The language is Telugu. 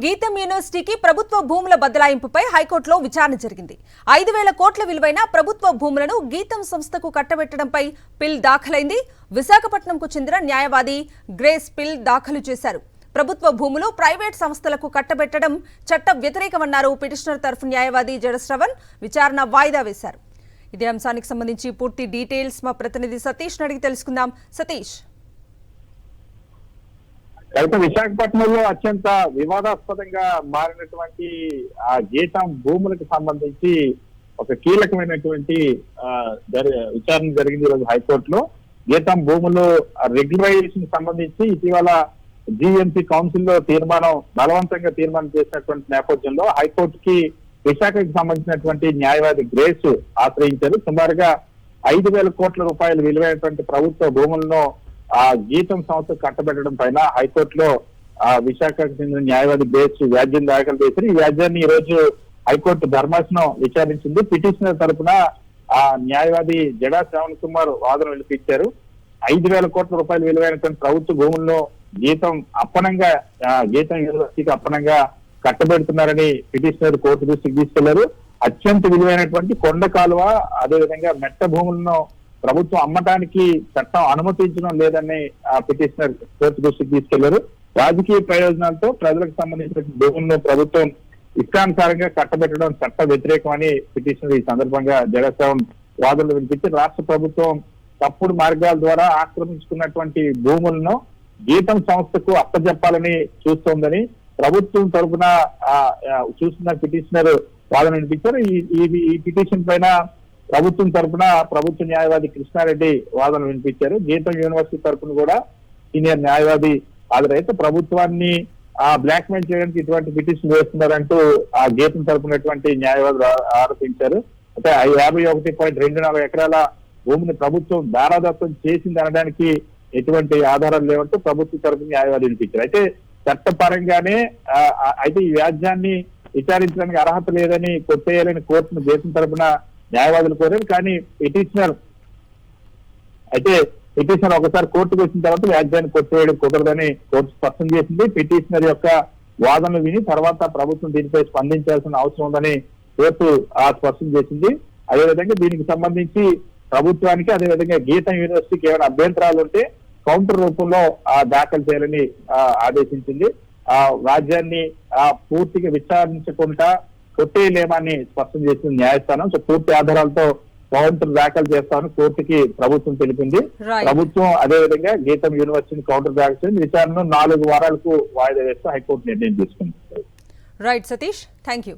గీతం యూనివర్సిటీకి ప్రభుత్వ భూముల బదలాయింపుపై హైకోర్టులో విచారణ జరిగింది. 5,000 కోట్ల విలువైన ప్రభుత్వ భూములను గీతం సంస్థకు కట్టబెట్టడంపై పిల్ దాఖలైంది. విశాఖపట్నంకు చెందిన న్యాయవాది గ్రేస్ పిల్ దాఖలు చేశారు. ప్రభుత్వ భూములు ప్రైవేట్ సంస్థలకు కట్టబెట్టడం చట్ట వ్యతిరేకమన్నారు పిటిషనర్ తరఫు న్యాయవాది జడశ్రవణ్. విచారణ వాయిదా వేశారు. ఇదే అంశానికి సంబంధించి పూర్తి డీటెయిల్స్ మా ప్రతినిధి సతీష్ అడిగి తెలుసుకుందాం. సతీష్, అయితే విశాఖపట్నంలో అత్యంత వివాదాస్పదంగా మారినటువంటి ఆ గీతం భూములకు సంబంధించి ఒక కీలకమైనటువంటి విచారణ జరిగింది ఈరోజు హైకోర్టులో. గీతం భూములు రెగ్యులరైజేషన్ సంబంధించి ఇటీవల జిఎంసీ కౌన్సిల్ లో బలవంతంగా తీర్మానం చేసినటువంటి నేపథ్యంలో హైకోర్టుకి విశాఖకు సంబంధించినటువంటి న్యాయవాది గ్రేస్ ఆశ్రయించారు. సుమారుగా 5,000 కోట్ల రూపాయలు విలువైనటువంటి ప్రభుత్వ భూములను ఆ గీతం సంస్థ కట్టబెట్టడం పైన హైకోర్టులో విశాఖకు చెందిన న్యాయవాది గ్రేస్ వ్యాజ్యం దాఖలు చేశారు. ఈ వ్యాజ్యాన్ని ఈ రోజు హైకోర్టు ధర్మాసనం విచారించింది. పిటిషనర్ తరఫున ఆ న్యాయవాది జడా శ్రవణ్ కుమార్ వాదన వినిపించారు. 5,000 కోట్ల రూపాయలు విలువైనటువంటి ప్రభుత్వ భూములను గీతం యూనివర్సిటీకి అప్పనంగా కట్టబెడుతున్నారని పిటిషనర్ కోర్టు దృష్టికి తీసుకెళ్లారు. అత్యంత విలువైనటువంటి కొండ కాలువ, అదేవిధంగా మెట్ట భూములను ప్రభుత్వం అమ్మటానికి చట్టం అనుమతించడం లేదని ఆ పిటిషనర్ కోర్టు దృష్టికి తీసుకెళ్లారు. రాజకీయ ప్రయోజనాలతో ప్రజలకు సంబంధించిన భూములను ప్రభుత్వం ఇష్టానుసారంగా కట్టబెట్టడం చట్ట వ్యతిరేకమని పిటిషనర్ ఈ సందర్భంగా జగశ్రవణ్ వాదనలు వినిపించి రాష్ట్ర ప్రభుత్వం తప్పుడు మార్గాల ద్వారా ఆక్రమించుకున్నటువంటి భూములను గీతం సంస్థకు అప్పచెప్పాలని చూస్తోందని ప్రభుత్వం తరఫున చూస్తున్న పిటిషనర్ వాదన వినిపించారు. ఈ పిటిషన్ పైన ప్రభుత్వం తరఫున ప్రభుత్వ న్యాయవాది కృష్ణారెడ్డి వాదన వినిపించారు. గీతం యూనివర్సిటీ తరఫున కూడా సీనియర్ న్యాయవాది హాజరైతే ప్రభుత్వాన్ని బ్లాక్ మెయిల్ చేయడానికి ఇటువంటి పిటిషన్ వేస్తున్నారంటూ ఆ గీతం తరపునటువంటి న్యాయవాదులు ఆరోపించారు. అయితే 51.24 ఎకరాల భూమిని ప్రభుత్వం దారాదత్తం చేసింది అనడానికి ఎటువంటి ఆధారాలు లేవంటూ ప్రభుత్వ తరఫున న్యాయవాది వినిపించారు. అయితే చట్టపరంగానే అయితే ఈ వ్యాజ్యాన్ని విచారించడానికి అర్హత లేదని కొట్టేయాలని కోర్టును దేశం తరఫున న్యాయవాదులు కోరారు. కానీ పిటిషనర్ ఒకసారి కోర్టుకు వచ్చిన తర్వాత వ్యాజ్యాన్ని కొట్టివేయడం కుదరదని కోర్టు స్పష్టం చేసింది. పిటిషనర్ యొక్క వాదనలు విని తర్వాత ప్రభుత్వం దీనిపై స్పందించాల్సిన అవసరం ఉందని కోర్టు స్పష్టం చేసింది. అదేవిధంగా దీనికి సంబంధించి ప్రభుత్వానికి అదేవిధంగా గీతం యూనివర్సిటీకి ఏమైనా అభ్యంతరాలు ఉంటే కౌంటర్ రూపంలో దాఖలు చేయాలని ఆదేశించింది. ఆ రాజ్యాన్ని పూర్తిగా విచారించకుండా కొట్టేయలేమని స్పష్టం చేసింది న్యాయస్థానం. సో పూర్తి ఆధారాలతో కౌంటర్ దాఖలు చేస్తామని కోర్టుకి ప్రభుత్వం తెలిపింది. ప్రభుత్వం అదేవిధంగా గీతం యూనివర్సిటీని కౌంటర్ దాఖలు చేసింది. విచారణను 4 వారాలకు వాయిదా వేస్తూ హైకోర్టు నిర్ణయం తీసుకుంది. Right Satish, thank you.